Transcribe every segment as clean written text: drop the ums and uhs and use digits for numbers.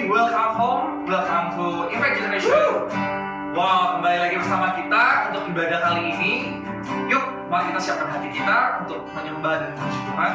welcome home, welcome to Impact Generation. Wow, kembali lagi bersama kita untuk ibadah kali ini. Yuk, mari kita siapkan hati kita untuk menyembah dan memuji Tuhan.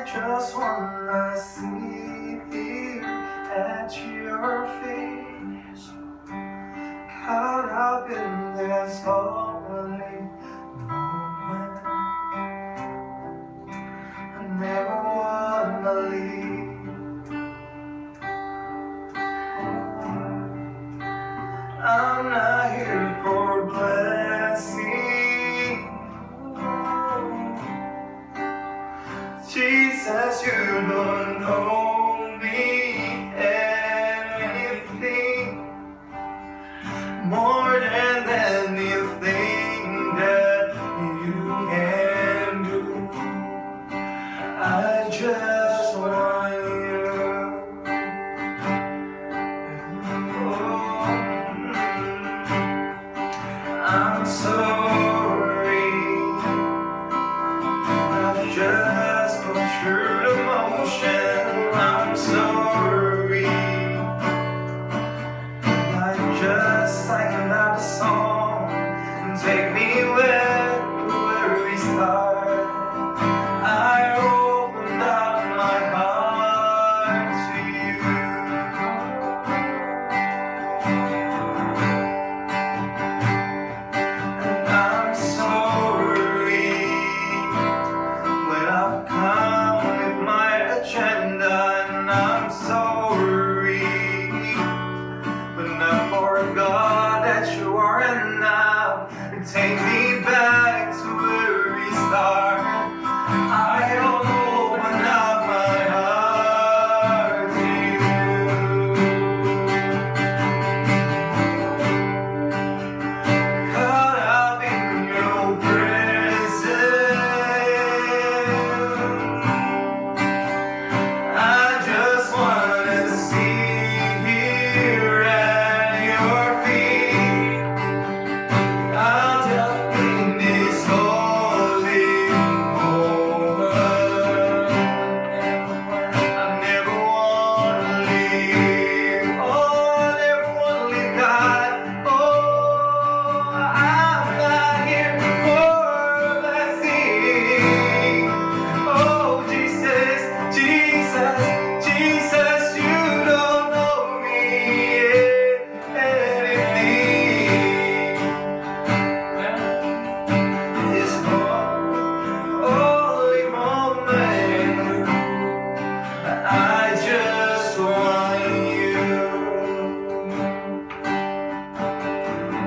just wanna sit here at your feet, caught up in this holy moment. I never wanna leave. I'm not here for blessing. Jesus, you don't know me anything more than anything that you can do. I just want you. I'm sorry, I've just gone through the motion. I'm sorry, I just sang another song. Take me where we start. I opened up my heart to you. I'm sorry when I've come with my agenda, and I'm sorry when I forgot that you are enough. And take me back to where we start. I open up my heart to you. Caught up in your presence. I just wanna sit here at your feet. I'm just in this holy moment. I never wanna leave. Oh, I never wanna leave, God. Oh, I'm not here for blessing. Oh, Jesus, Jesus, Jesus, you don't know me anything. This holy moment, I just want you.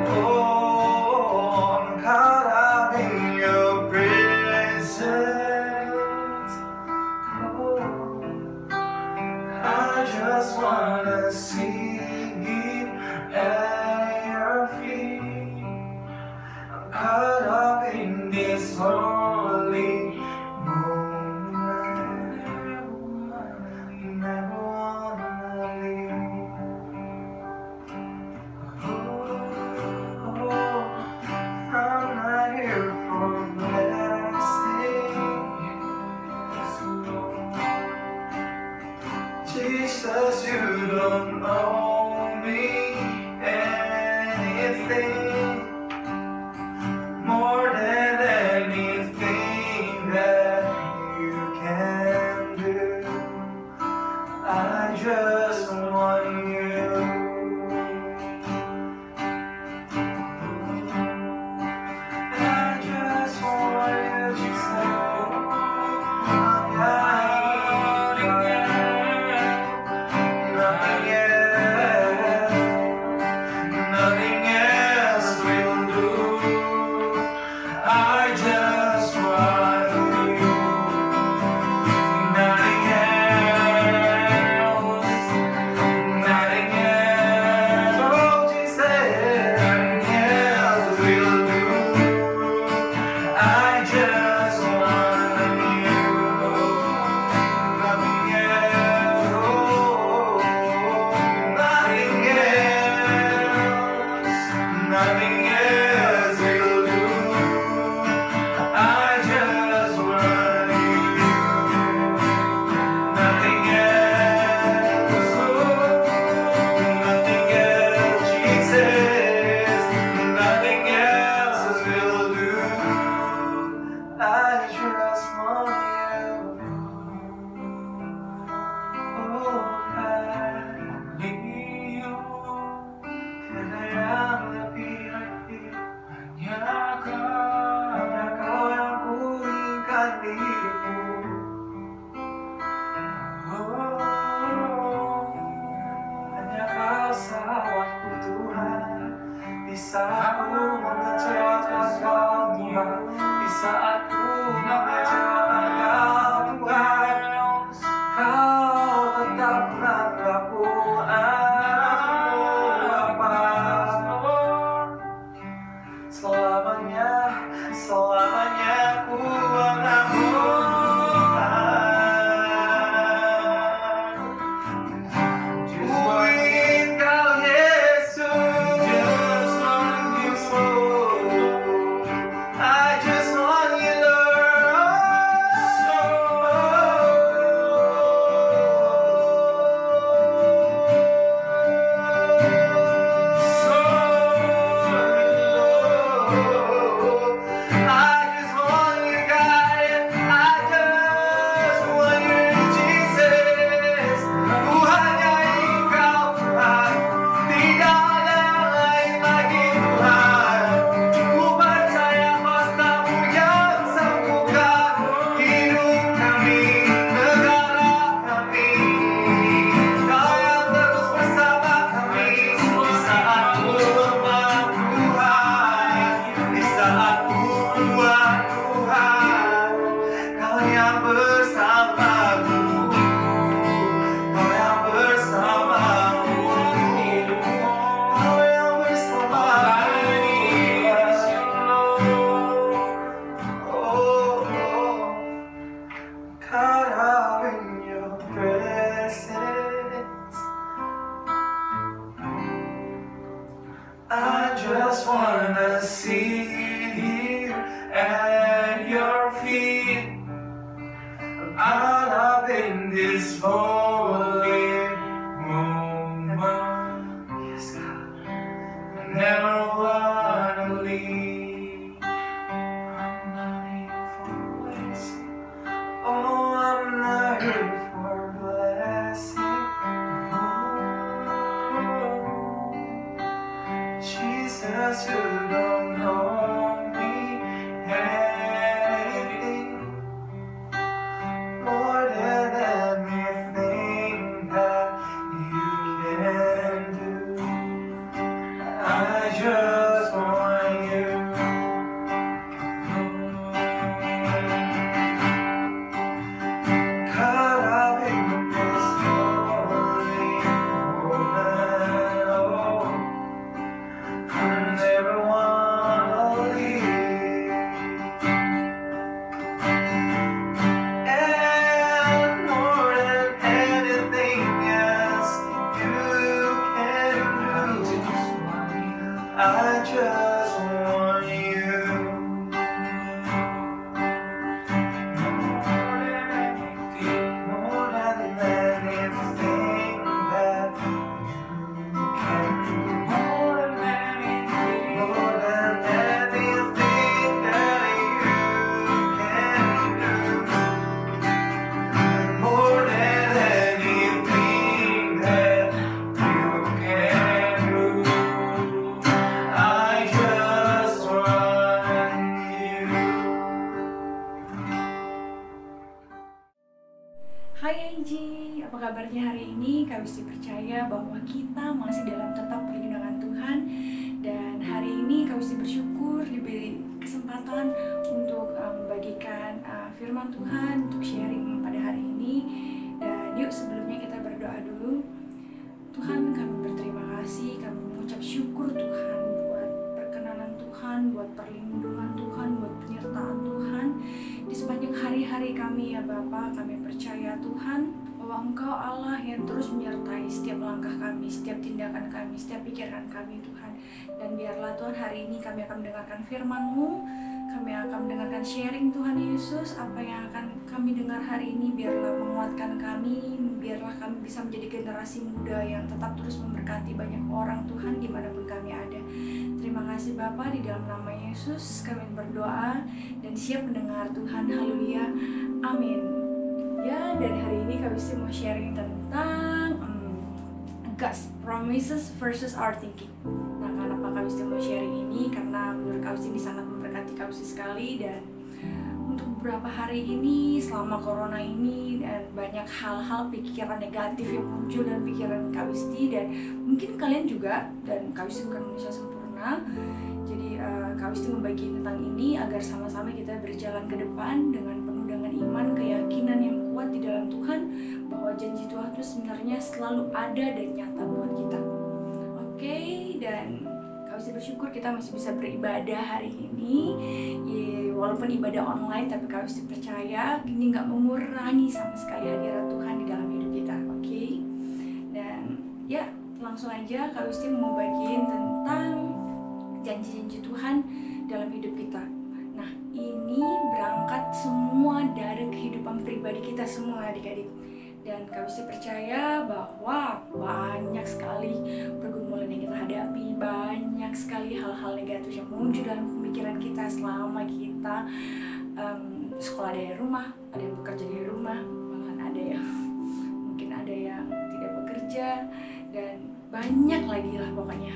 Oh, I'm caught up in your presence. Oh, I just wanna sit at your feet. I'm caught up in this holy moment. Never wanna leave. Oh, I'm not here for blessing. Jesus, you don't owe me anything more than anything that you can do. I just want you. I just want you, Jesus. Nothing else. this holy moment. Yes, God. I never wanna leave. I'm not here for blessing. Oh, I'm not here for blessing. Oh, Jesus, you don't owe me anything more than anything that you can do. I just want you. Caught up in this holy moment, oh, I never wanna leave. And more than anything else you can do, I just want you. More than anything that you can do. More than anything that you can do. More than anything that you can do. I just want you. Hai IG, apa kabarnya hari ini? Kami sih percaya bahwa kita masih dalam tetap perlindungan Tuhan. Dan hari ini kami sih bersyukur diberi kesempatan untuk membagikan firman Tuhan, untuk sharing pada hari ini. Dan yuk sebelumnya kita berdoa dulu. Tuhan, kami berterima kasih, kami mengucap syukur Tuhan buat perkenanan Tuhan, buat perlindungan Tuhan, buat penyertaan Tuhan di sepanjang hari-hari kami ya Bapa. Kami percaya Tuhan bahwa Engkau Allah yang terus menyertai setiap langkah kami, setiap tindakan kami, setiap pikiran kami Tuhan. Dan biarlah Tuhan hari ini kami akan mendengarkan firman-Mu, kami akan mendengarkan sharing Tuhan Yesus. Apa yang akan kami dengar hari ini biarlah menguatkan kami, biarlah kami bisa menjadi generasi muda yang tetap terus memberkati banyak orang Tuhan dimanapun kami ada. Terima kasih Bapa, di dalam nama Yesus kami berdoa dan siap mendengar Tuhan. Haleluya, amin. Ya, dan hari ini kami sih mau sharing tentang God's promises versus our thinking. Nah, kenapa kami sih mau sharing ini? Karena menurut kami ini sangat memberkati kami sekali. Dan untuk beberapa hari ini selama corona ini, dan banyak hal-hal pikiran negatif yang muncul dalam pikiran Kawisti, dan mungkin kalian juga, dan Kawisti bukan manusia sempurna. Jadi Kawisti membagi tentang ini agar sama-sama kita berjalan ke depan dengan penuh dengan iman, keyakinan yang kuat di dalam Tuhan, bahwa janji Tuhan itu sebenarnya selalu ada dan nyata buat kita. Oke, dan Kawisti bersyukur kita masih bisa beribadah hari ini. Walaupun ibadah online, tapi Kawisti percaya ini nggak mengurangi sama sekali hadirat Tuhan di dalam hidup kita. Oke, dan ya langsung aja Kawisti mau bagiin tentang janji-janji Tuhan dalam hidup kita. Nah, ini berangkat semua dari kehidupan pribadi kita semua adik-adik. Dan Kawisti percaya bahwa banyak sekali pergumulan yang kita hadapi, banyak sekali hal-hal negatif yang muncul dalam pemikiran kita selama kita sekolah dari rumah, ada yang bekerja dari rumah, bahkan ada yang mungkin ada yang tidak bekerja, dan banyak lagi lah pokoknya.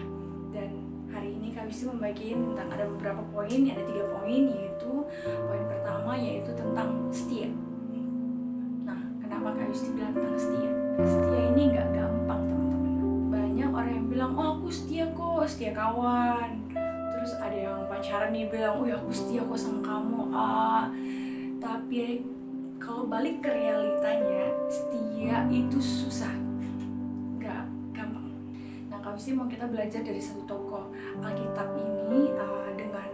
Dan hari ini Kawisti membagiin tentang ada beberapa poin, ada 3 poin, yaitu poin pertama yaitu tentang setia. Kenapa Kawisti bilang tentang setia? Setia ini nggak gampang teman-teman. Banyak orang yang bilang, oh aku setia kok, setia kawan. Terus ada yang pacaran nih bilang, oh ya aku setia kok sama kamu. Tapi kalau balik ke realitanya, setia itu susah, nggak gampang. Nah, Kawisti mau kita belajar dari satu tokoh Alkitab ini dengan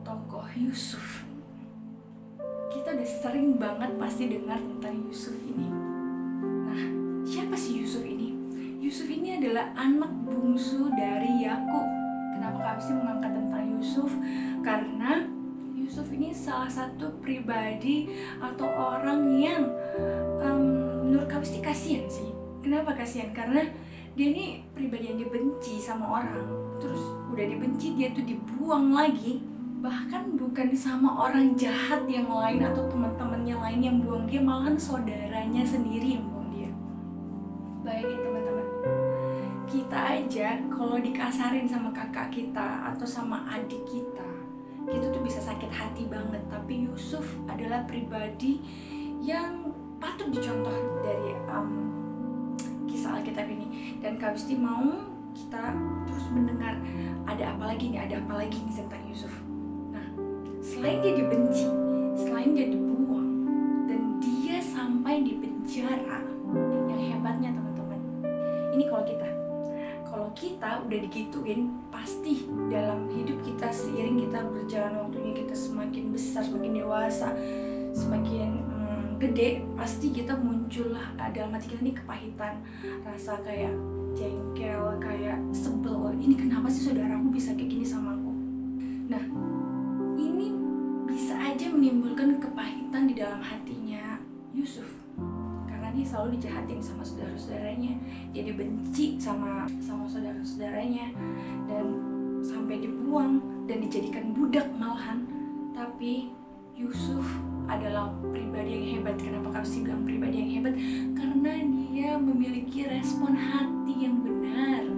tokoh Yusuf. Kita udah sering banget pasti dengar tentang Yusuf ini. Nah, siapa sih Yusuf ini? Yusuf ini adalah anak bungsu dari Yakub. Kenapa Kawisti mengangkat tentang Yusuf? Karena Yusuf Yusuf ini salah satu pribadi atau orang yang menurut kami sih kasihan sih. Kenapa kasihan? Karena dia ini pribadi yang dibenci sama orang, terus udah dibenci dia tuh dibuang lagi, bahkan bukan sama orang jahat yang lain atau teman-temannya lain yang buang dia, malahan saudaranya sendiri yang buang dia. Bayangin teman-teman, kita aja kalau dikasarin sama kakak kita atau sama adik kita tuh bisa sakit hati banget. Tapi Yusuf adalah pribadi yang patut dicontoh dari kisah Alkitab ini. Dan Kak Wisti mau kita terus mendengar ada apa lagi nih tentang Yusuf. Nah, selain dia dibenci, selain dia dibuang, dan dia sampai di penjara, yang hebatnya teman-teman, ini kalau kita udah digituin, pasti dalam hidup kita seiring kita berjalan waktunya, kita semakin besar, semakin dewasa, semakin gede, pasti kita muncul dalam hati kita nih kepahitan, rasa kayak jengkel, kayak sebel. Ini kenapa sih saudaraku bisa kayak gini sama aku? Nah, ini bisa aja menimbulkan kepahitan di dalam hatinya Yusuf, karena dia selalu dijahatin sama saudara-saudaranya, dia dibenci sama saudara-saudaranya, dan sampai dibuang dan dijadikan budak malahan. Tapi Yusuf adalah pribadi yang hebat. Kenapa Kak bilang pribadi yang hebat? Karena dia memiliki respon hati yang benar.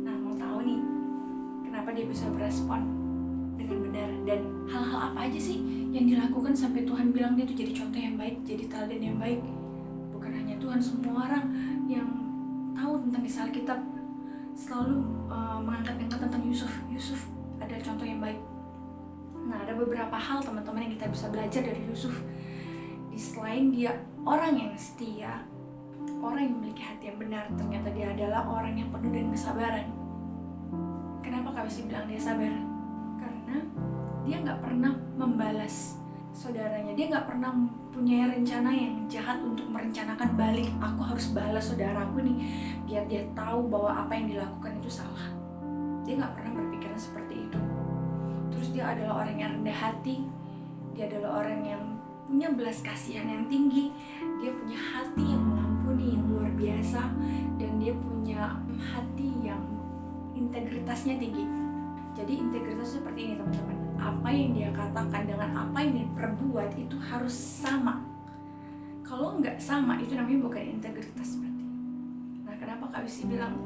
Nah, mau tahu nih kenapa dia bisa berespon dengan benar, dan hal-hal apa aja sih yang dilakukan sampai Tuhan bilang dia tuh jadi contoh yang baik, jadi teladan yang baik? Bukan hanya Tuhan, semua orang yang tahu tentang kisah Alkitab selalu mengangkat-angkat tentang Yusuf. Yusuf adalah contoh yang baik. Nah, ada beberapa hal teman-teman yang kita bisa belajar dari Yusuf. Selain dia orang yang setia, orang yang memiliki hati yang benar, ternyata dia adalah orang yang penuh dengan kesabaran. Kenapa Kak Wisti bilang dia sabar? Karena dia nggak pernah membalas saudaranya. Dia nggak pernah punya rencana yang jahat untuk merencanakan balik, aku harus balas saudaraku nih biar dia tahu bahwa apa yang dilakukan itu salah. Dia nggak pernah berpikiran seperti itu. Terus dia adalah orang yang rendah hati, dia adalah orang yang punya belas kasihan yang tinggi, dia punya hati yang mengampuni yang luar biasa, dan dia punya hati yang integritasnya tinggi. Jadi integritas seperti ini teman-teman, apa yang dia katakan dengan apa yang dia perbuat itu harus sama. Kalau nggak sama, itu namanya bukan integritas berarti. Nah, kenapa Kak Wisti bilang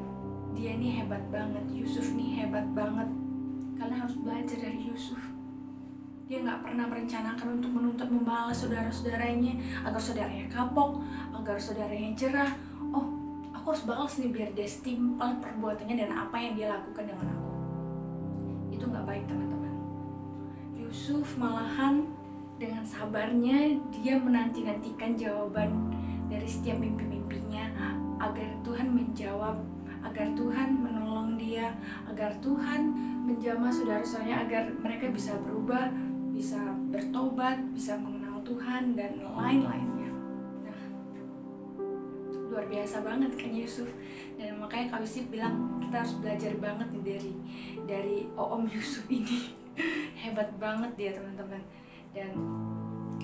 dia ini hebat banget, Yusuf nih hebat banget? Kalian harus belajar dari Yusuf. Dia nggak pernah merencanakan untuk menuntut membalas saudara-saudaranya agar saudaranya kapok, agar saudaranya jerah. Oh, aku harus balas nih biar dia setimpal perbuatannya dan apa yang dia lakukan dengan aku. Itu nggak baik teman-teman. Yusuf malahan dengan sabarnya dia menanti-nantikan jawaban dari setiap mimpi-mimpinya agar Tuhan menjawab, agar Tuhan menolong dia, agar Tuhan menjamah saudara-saudaranya agar mereka bisa berubah, bisa bertobat, bisa mengenal Tuhan dan lain-lainnya. Nah, luar biasa banget kan Yusuf. Dan makanya Kak Wisti bilang kita harus belajar banget nih dari Om Yusuf ini. Hebat banget dia teman-teman. Dan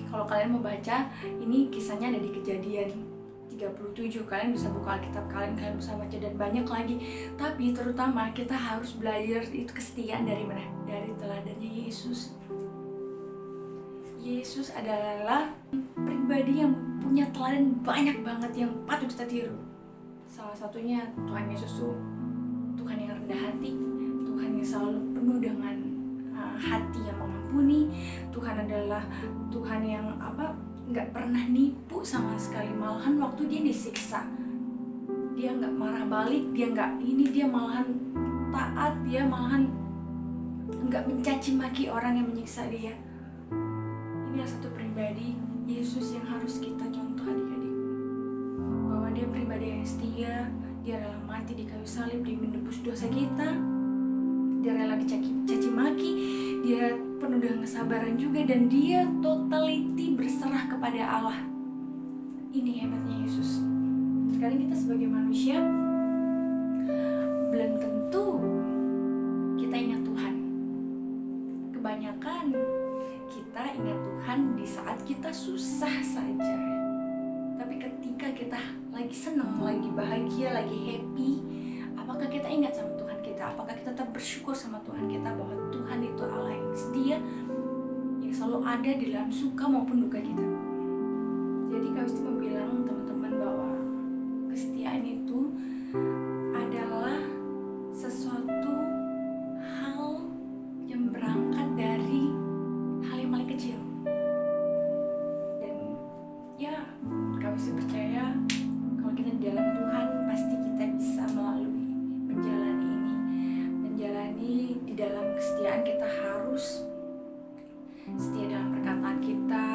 kalau kalian mau baca, ini kisahnya ada di Kejadian 37. Kalian bisa buka Alkitab kalian bisa baca dan banyak lagi. Tapi terutama kita harus belajar itu kesetiaan dari mana? Dari teladannya Yesus. Yesus adalah pribadi yang punya teladan banyak banget yang patut kita tiru. Salah satunya Tuhan Yesus tuh Tuhan yang rendah hati, Tuhan yang selalu penuh dengan hati yang mengampuni. Tuhan adalah Tuhan yang nggak pernah nipu sama sekali. Malahan waktu dia disiksa, dia nggak marah balik, dia malahan taat, dia malahan nggak mencaci maki orang yang menyiksa dia. Ini adalah satu pribadi Yesus yang harus kita contoh adik-adik, bahwa dia pribadi yang setia, dia rela mati di kayu salib, dia menebus dosa kita, dia rela dicaci maki, dia penuh dengan kesabaran juga, dan dia totality berserah kepada Allah. Ini hebatnya Yesus. Sekarang kita sebagai manusia belum tentu kita ingat Tuhan. kebanyakan kita ingat Tuhan di saat kita susah saja. Tapi ketika kita lagi senang, lagi bahagia, lagi happy, apakah kita ingat sama Tuhan kita? Apakah kita tetap bersyukur sama Tuhan kita bahwa Tuhan itu Allah yang setia, yang selalu ada di dalam suka maupun duka kita? Jadi Kausti mau bilang teman-teman bahwa kesetiaan itu adalah sesuatu hal yang berangkat dari hal yang paling kecil. Dan ya, Kausti percaya kalau kita di dalam Tuhan pasti kita bisa melalui menjalani ini. Menjalani di dalam kesetiaan kita harus setia dalam perkataan kita,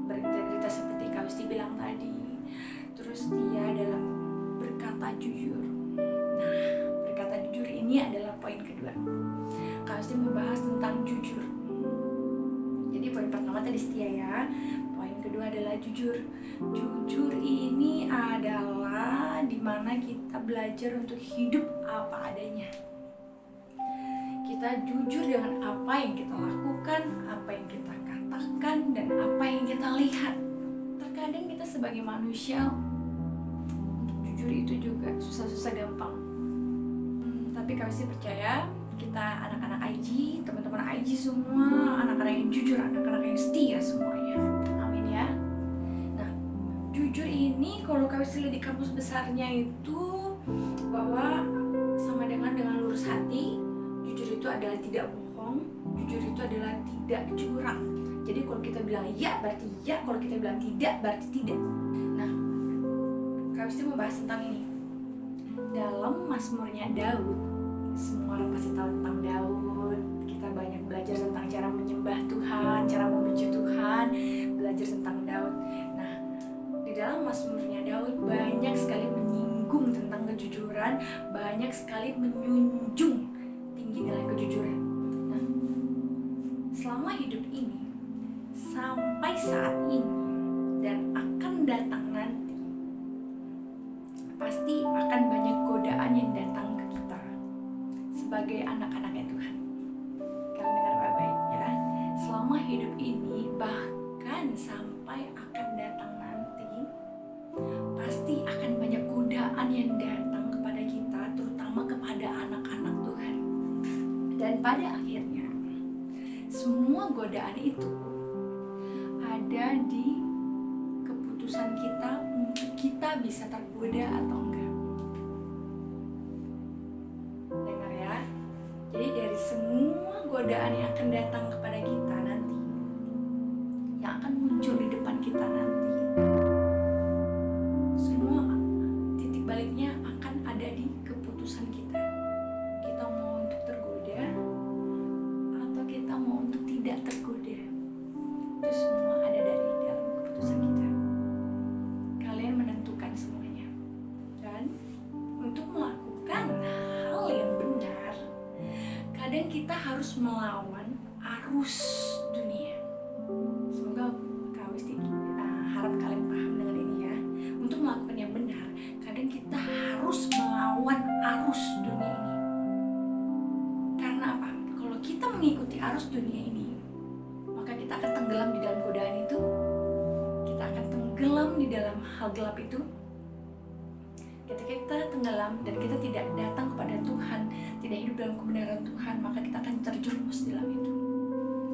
berintegritas seperti Kausti bilang tadi, terus setia dalam berkata jujur. Nah, berkata jujur ini adalah poin kedua. Kausti membahas tentang jujur. Jadi poin pertama tadi setia ya, poin kedua adalah jujur. Jujur ini adalah dimana kita belajar untuk hidup apa adanya. Kita jujur dengan apa yang kita lakukan, apa yang kita katakan, dan apa yang kita lihat. Terkadang kita sebagai manusia untuk jujur itu juga susah-susah gampang. Tapi Kausti percaya kita anak-anak IG, teman-teman IG semua, anak-anak yang jujur, anak-anak yang setia semuanya. Amin ya. Nah, jujur ini kalau Kausti lihat di kamus besarnya itu bahwa sama dengan lurus hati. Jujur itu adalah tidak bohong, jujur itu adalah tidak curang. Jadi kalau kita bilang ya berarti ya, kalau kita bilang tidak berarti tidak. Nah, Kausti mau bahas tentang ini. Dalam Mazmurnya Daud, semua orang pasti tahu tentang Daud. Kita banyak belajar tentang cara menyembah Tuhan, cara memuji Tuhan, belajar tentang Daud. Nah, di dalam Mazmurnya Daud banyak sekali menyinggung tentang kejujuran, banyak sekali menjunjung tinggi nilai kejujuran. Nah, selama hidup ini, sampai saat ini, dan akan datang nanti, pasti akan banyak godaan yang datang ke kita sebagai anak-anaknya Tuhan. Kalian dengar baik-baik ya. Selama hidup ini, bahkan sampai akan datang nanti, pasti akan banyak godaan yang datang kepada kita, terutama kepada anak-anak Tuhan. Dan pada akhirnya, semua godaan itu ada di keputusan kita untuk kita bisa tergoda atau enggak. Dengar ya. Jadi dari semua godaan yang akan datang kepada kita nanti, yang akan muncul di depan kita nanti, semua titik baliknya akan ada di keputusan kita. Kita mau untuk tergoda atau kita mau untuk tidak tergoda. Itu semua ada dari dalam keputusan kita. Kalian menentukan semuanya. Dan untuk melakukan hal yang benar, kadang kita harus melawan arus dunia. Semoga Kausti harap kalian paham dengan ini ya. Untuk melakukan yang benar, kadang kita harus melawan arus dunia ini. Karena apa? Kalau kita mengikuti arus dunia ini, maka kita akan tenggelam di dalam godaan itu. Kita akan tenggelam di dalam hal gelap itu. Ketika kita tenggelam dan kita tidak datang kepada Tuhan, tidak hidup dalam kebenaran Tuhan, maka kita akan terjerumus di dalam itu.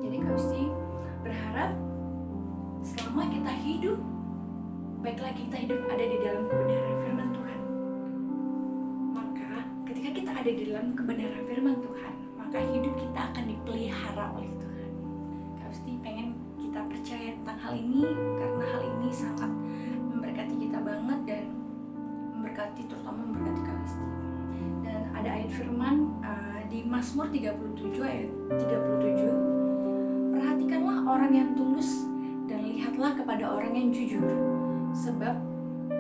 Jadi Kausti berharap selama kita hidup, baiklah kita hidup ada di dalam kebenaran firman Tuhan. Maka ketika kita ada di dalam kebenaran firman Tuhan, maka hidup kita akan dipelihara oleh Tuhan. Kausti pengen kita percaya tentang hal ini, karena hal ini sangat memberkati kita banget dan terutama memberkati Kausti. Dan ada ayat firman di Mazmur 37 ayat 37, perhatikanlah orang yang tulus dan lihatlah kepada orang yang jujur, sebab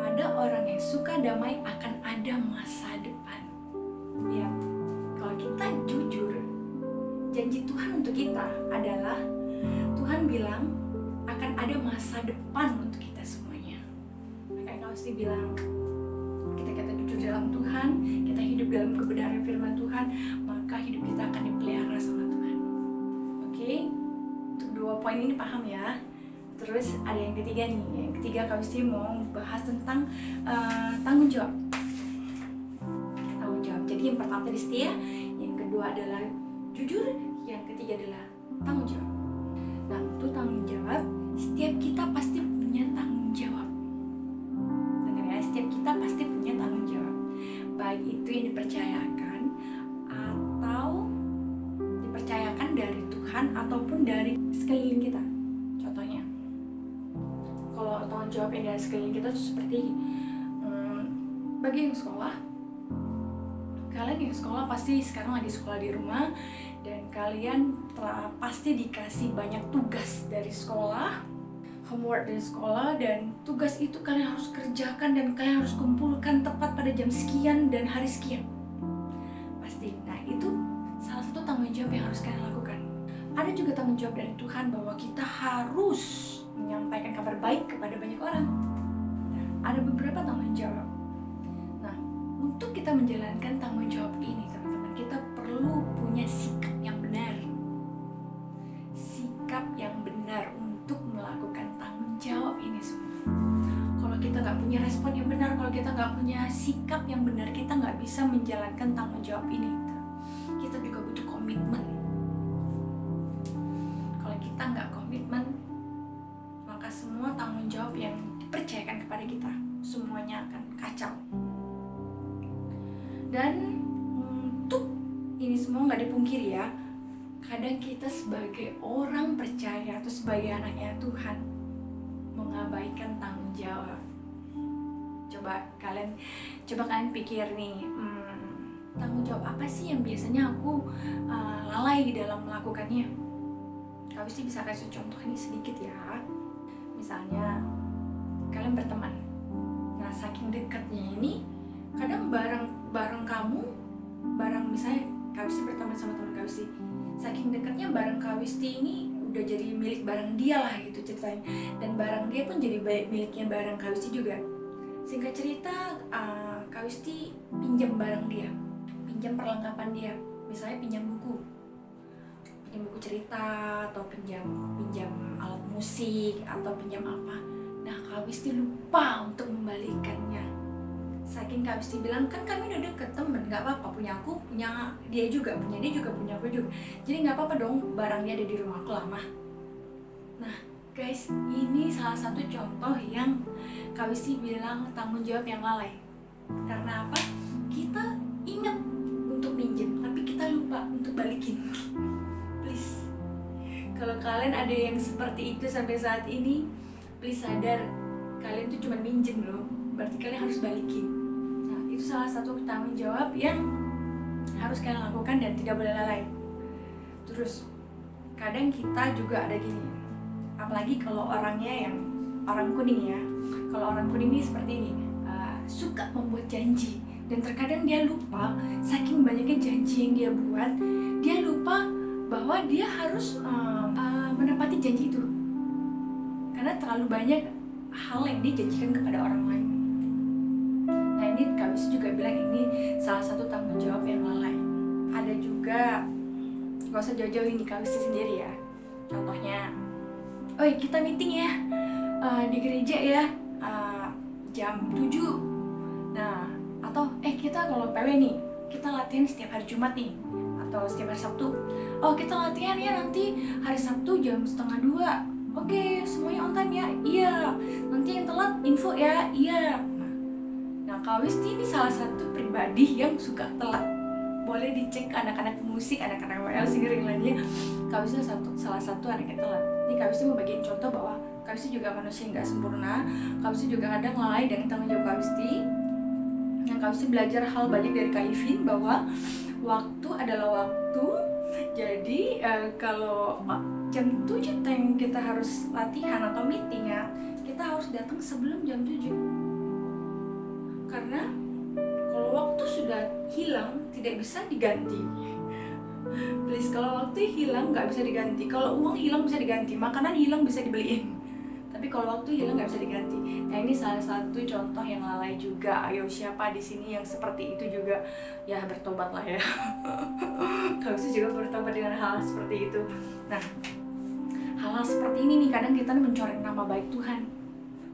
pada orang yang suka damai akan ada masa depan. Ya, kalau kita jujur, janji Tuhan untuk kita adalah, Tuhan bilang akan ada masa depan untuk kita semuanya. Makanya Kausti bilang, kita jujur dalam Tuhan, kita hidup dalam kebenaran firman Tuhan, maka hidup kita akan dipelihara sama Tuhan. Oke? poin ini paham ya. Terus ada yang ketiga nih. Yang ketiga Kak Wisti mau bahas tentang tanggung jawab. Tanggung jawab. Jadi yang pertama tadi setia, yang kedua adalah jujur, yang ketiga adalah tanggung jawab. Nah, untuk tanggung jawab, setiap kita pasti punya tanggung jawab. Dengar ya, setiap kita pasti punya tanggung jawab. Baik itu yang dipercayakan atau dipercayakan dari Tuhan ataupun dari sekeliling kita. Contohnya, kalau tanggung jawab yang dari sekeliling kita itu seperti bagi yang sekolah, kalian yang sekolah pasti sekarang lagi sekolah di rumah dan kalian pasti dikasih banyak tugas dari sekolah, homework dari sekolah, dan tugas itu kalian harus kerjakan dan kalian harus kumpulkan tepat pada jam sekian dan hari sekian. Pasti. Nah, itu salah satu tanggung jawab yang harus kalian lakukan. Ada juga tanggung jawab dari Tuhan bahwa kita harus menyampaikan kabar baik kepada banyak orang. Nah, ada beberapa tanggung jawab. Nah, untuk kita menjalankan tanggung jawab ini, teman-teman, kita perlu punya sikap yang benar. Sikap yang benar untuk melakukan tanggung jawab ini semua. Kalau kita nggak punya respon yang benar, kalau kita nggak punya sikap yang benar, kita nggak bisa menjalankan tanggung jawab ini. Kita juga butuh komitmen. Kalau kita nggak komitmen, maka semua tanggung jawab yang dipercayakan kepada kita semuanya akan kacau. Dan untuk ini semua nggak dipungkiri ya, kadang kita sebagai orang percaya atau sebagai anaknya Tuhan mengabaikan tanggung jawab. Coba kalian pikir nih, tanggung jawab apa sih yang biasanya aku lalai di dalam melakukannya? Kak Wisti bisa kasih contoh ini sedikit ya. Misalnya kalian berteman, nah saking dekatnya ini, kadang barang kamu, misalnya Kak Wisti berteman sama teman Kak Wisti, saking dekatnya barang Kak Wisti ini udah jadi milik barang dia lah gitu ceritanya, dan barang dia pun jadi miliknya barang Kak Wisti juga. Singkat cerita, Kak Wisti pinjam barang dia, pinjam perlengkapan dia, misalnya pinjam buku cerita, atau pinjam alat musik, atau pinjam apa. Nah, Kak Wisti lupa untuk membalikannya. Saking Kak Wisti bilang, kan kami udah deket temen, gak apa-apa, punya aku, punya dia juga, punya aku juga. Jadi gak apa-apa dong barang dia ada di rumah aku lama. Nah guys, ini salah satu contoh yang Kak Wisti bilang tanggung jawab yang lalai. Karena apa? Kita ingat untuk minjem, tapi kita lupa untuk balikin. Please, kalau kalian ada yang seperti itu sampai saat ini, please sadar, kalian tuh cuma minjem loh, berarti kalian harus balikin. Nah, itu salah satu tanggung jawab yang harus kalian lakukan dan tidak boleh lalai. Terus, kadang kita juga ada gini, apalagi kalau orangnya yang orang kuning ya. Kalau orang kuning ini seperti ini, suka membuat janji, dan terkadang dia lupa, saking banyaknya janji yang dia buat, dia lupa bahwa dia harus menepati janji itu, karena terlalu banyak hal yang dijanjikan kepada orang lain. Nah, ini Kak Wisti juga bilang ini salah satu tanggung jawab yang lalai. Ada juga, gak usah jauh-jauh ini Kak Wisti sendiri ya. Contohnya, kita meeting ya di gereja ya jam 7. Nah, atau kita kalau PW nih, kita latihan setiap hari Jumat nih, atau setiap hari Sabtu. Kita latihan ya nanti hari Sabtu jam 1:30. Oke, semuanya on time ya? Iya. Nanti yang telat info ya? Iya. Nah, Kak Wisti ini salah satu pribadi yang suka telat. Boleh dicek anak-anak musik, anak-anak WL, singer yang lainnya. Kak Wisti salah satu anak yang telat. Ini Kak Wisti mau bagiin contoh bahwa Kak Wisti juga manusia yang gak sempurna. Kak Wisti juga kadang lalai dengan tanggung jawab Kak Wisti. Yang Kak Wisti belajar hal banyak dari Kak Ivin, bahwa waktu adalah waktu. Jadi kalau jam 7 kita harus latihan atau meeting ya, kita harus datang sebelum jam 7. Karena kalau waktu sudah hilang tidak bisa diganti. Please, kalau waktu hilang nggak bisa diganti. Kalau uang hilang bisa diganti, makanan hilang bisa dibeliin. Tapi kalau waktu hilang nggak bisa diganti. Nah, ini salah satu contoh yang lalai juga. Ayo, siapa di sini yang seperti itu juga? Ya, bertobatlah ya. Kak Wisti juga bertobat dengan hal seperti itu. Nah, hal-hal seperti ini nih, kadang kita mencoreng nama baik Tuhan.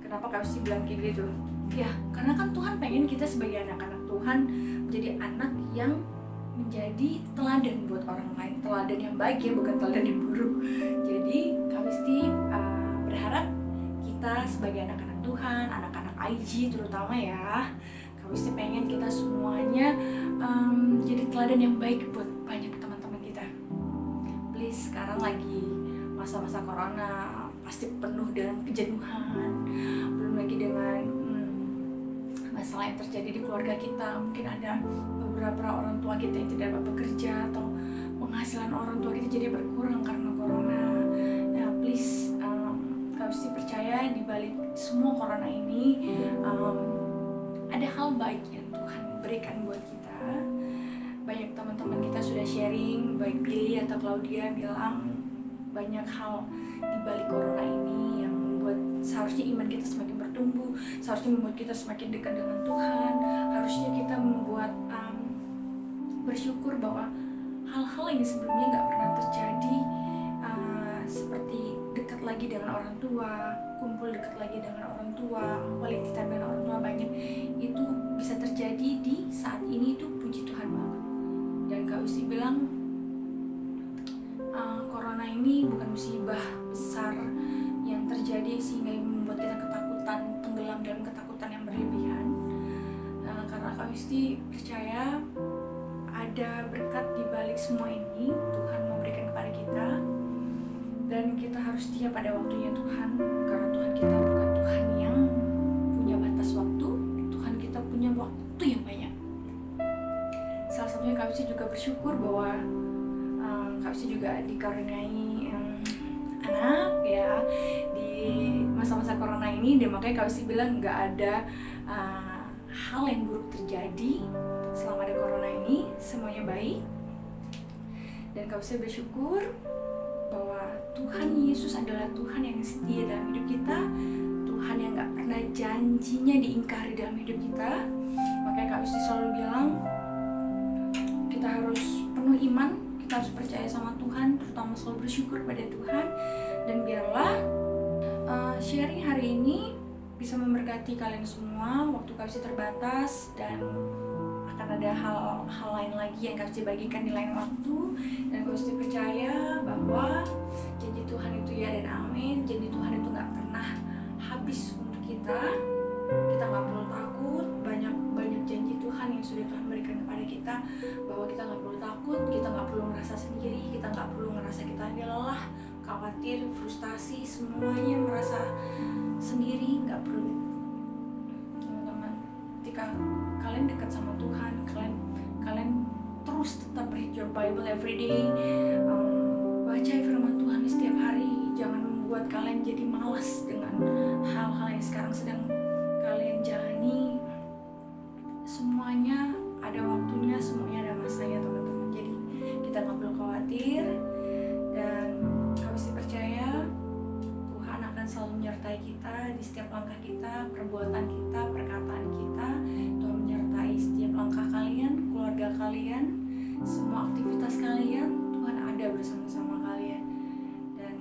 Kenapa Kak Usti bilang kayak gitu? Ya, karena kan Tuhan pengen kita sebagai anak-anak Tuhan menjadi anak yang menjadi teladan buat orang lain, teladan yang baik ya, bukan teladan yang buruk. Jadi Kak Usti berharap kita sebagai anak-anak Tuhan, anak-anak IG terutama ya, Kak Usti pengen kita semuanya jadi teladan yang baik buat banyak teman-teman kita. Please, sekarang lagi masa-masa corona, pasti penuh dengan kejenuhan, belum lagi dengan masalah yang terjadi di keluarga kita. Mungkin ada beberapa orang tua kita yang tidak dapat bekerja, atau penghasilan orang tua kita jadi berkurang karena corona. Nah, please, Kak Usti percaya di balik semua corona ini ada hal baik yang Tuhan berikan buat kita. Banyak teman-teman kita sudah sharing, baik Billy atau Claudia bilang banyak hal di balik corona ini yang membuat seharusnya iman kita semakin bertumbuh, seharusnya membuat kita semakin dekat dengan Tuhan, harusnya kita membuat bersyukur bahwa hal-hal yang sebelumnya nggak pernah terjadi, seperti dekat lagi dengan orang tua, kumpul dekat lagi dengan orang tua, quality time dengan orang tua banyak, itu bisa terjadi di saat ini. Itu puji Tuhan banget. Dan Kak Usti bilang corona ini bukan musibah besar yang terjadi sehingga membuat kita ketakutan, tenggelam dalam ketakutan yang berlebihan. Karena Kak Usti percaya ada berkat di balik semua ini, Tuhan memberikan kepada kita, dan kita harus setia pada waktunya Tuhan, karena Tuhan kita bukan Tuhan yang punya batas waktu, Tuhan kita punya waktu yang banyak. Salah satunya Kak Usti juga bersyukur bahwa Kak Usti juga dikaruniai anak ya di masa-masa corona ini, dan makanya Kak Usti bilang nggak ada hal yang buruk terjadi selama ada corona ini, semuanya baik. Dan Kak Usti bersyukur bahwa Tuhan Yesus adalah Tuhan yang setia dalam hidup kita, Tuhan yang gak pernah janjinya diingkari dalam hidup kita. Makanya Kak Usti selalu bilang kita harus penuh iman, kita harus percaya sama Tuhan, terutama selalu bersyukur pada Tuhan. Dan biarlah sharing hari ini bisa memberkati kalian semua. Waktu Kak Usti terbatas, dan akan ada hal lain lagi yang Kak Usti bagikan di lain waktu. Dan Kak Usti percaya bahwa janji Tuhan itu ya dan amin. Janji Tuhan itu gak pernah habis untuk kita. Kita gak perlu takut. Banyak janji Tuhan yang sudah Tuhan berikan kepada kita, bahwa kita gak perlu takut, kita gak perlu merasa sendiri, kita gak perlu merasa kita lelah, khawatir, frustasi, semuanya merasa sendiri. Gak perlu, teman-teman. Ketika kalian dekat sama Tuhan, kalian terus tetap read your Bible every day, baca firman Tuhan setiap hari. Jangan membuat kalian jadi malas dengan hal-hal yang sekarang sedang kalian jalani. Semuanya ada waktunya, semuanya ada masanya, teman-teman. Jadi kita nggak perlu khawatir, dan kami sih percaya Tuhan akan selalu menyertai kita di setiap langkah kita, perbuatan kita, perkataan kita. Tuhan menyertai setiap langkah kalian, keluarga kalian, semua aktivitas kalian. Tuhan ada bersama-sama kalian. Dan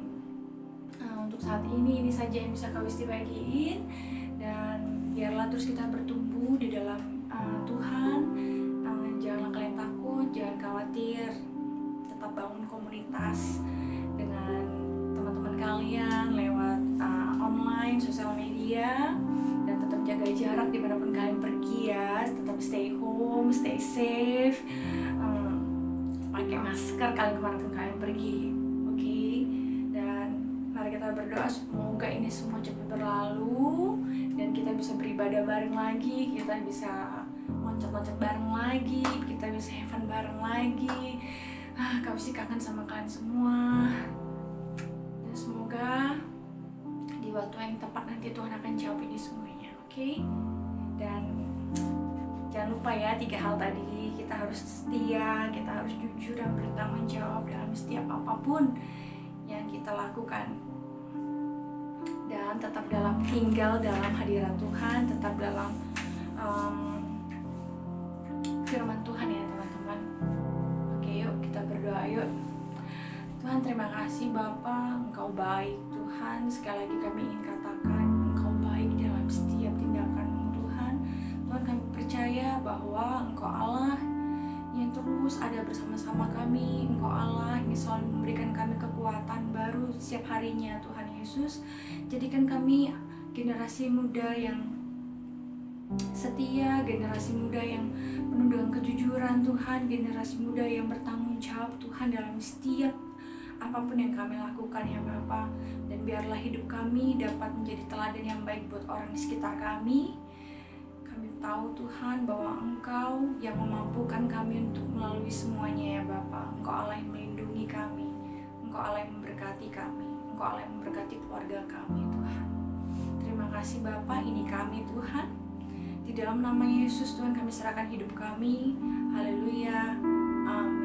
untuk saat ini saja yang bisa Kak Usti bagiin. Dan biarlah terus kita bertumbuh di dalam Tuhan. Janganlah kalian takut, jangan khawatir. Tetap bangun komunitas dengan teman-teman kalian lewat online, sosial media, dan tetap jaga jarak dimanapun kalian pergi ya. Tetap stay home, stay safe, pakai masker kalian kemanapun kalian pergi, oke? Dan mari kita berdoa semoga ini semua cepat berlalu, dan kita bisa beribadah bareng lagi, kita bisa loncat-loncat bareng lagi, kita bisa heaven bareng lagi. Kak Usti kangen sama kalian semua. Dan semoga di waktu yang tepat nanti Tuhan akan jawab ini semuanya, oke? Dan jangan lupa ya 3 hal tadi. Kita harus setia, kita harus jujur dan bertanggung jawab dalam setiap apapun yang kita lakukan. Dan tetap tinggal dalam hadirat Tuhan, tetap dalam firman Tuhan ya teman-teman. Oke, yuk kita berdoa yuk. Tuhan, Tuhan, terima kasih Bapa, Engkau baik Tuhan. Sekali lagi kami ingin katakan Engkau baik dalam setiap tindakan-Mu Tuhan. Tuhan, kami percaya bahwa Engkau Allah yang terus ada bersama-sama kami. Engkau Allah yang selalu memberikan kami kekuatan baru setiap harinya Tuhan Yesus. Jadikan kami generasi muda yang setia, generasi muda yang penuh dengan kejujuran Tuhan, generasi muda yang bertanggung jawab Tuhan dalam setiap apapun yang kami lakukan ya Bapa. Dan biarlah hidup kami dapat menjadi teladan yang baik buat orang di sekitar kami. Kami tahu Tuhan bahwa Engkau yang memampukan kami untuk melalui semuanya ya Bapa. Engkau Allah yang melindungi kami, Engkau Allah yang memberkati kami, Engkau Allah yang memberkati keluarga kami Tuhan. Terima kasih Bapa, ini kami Tuhan. Di dalam nama Yesus Tuhan kami serahkan hidup kami. Haleluya. Amin.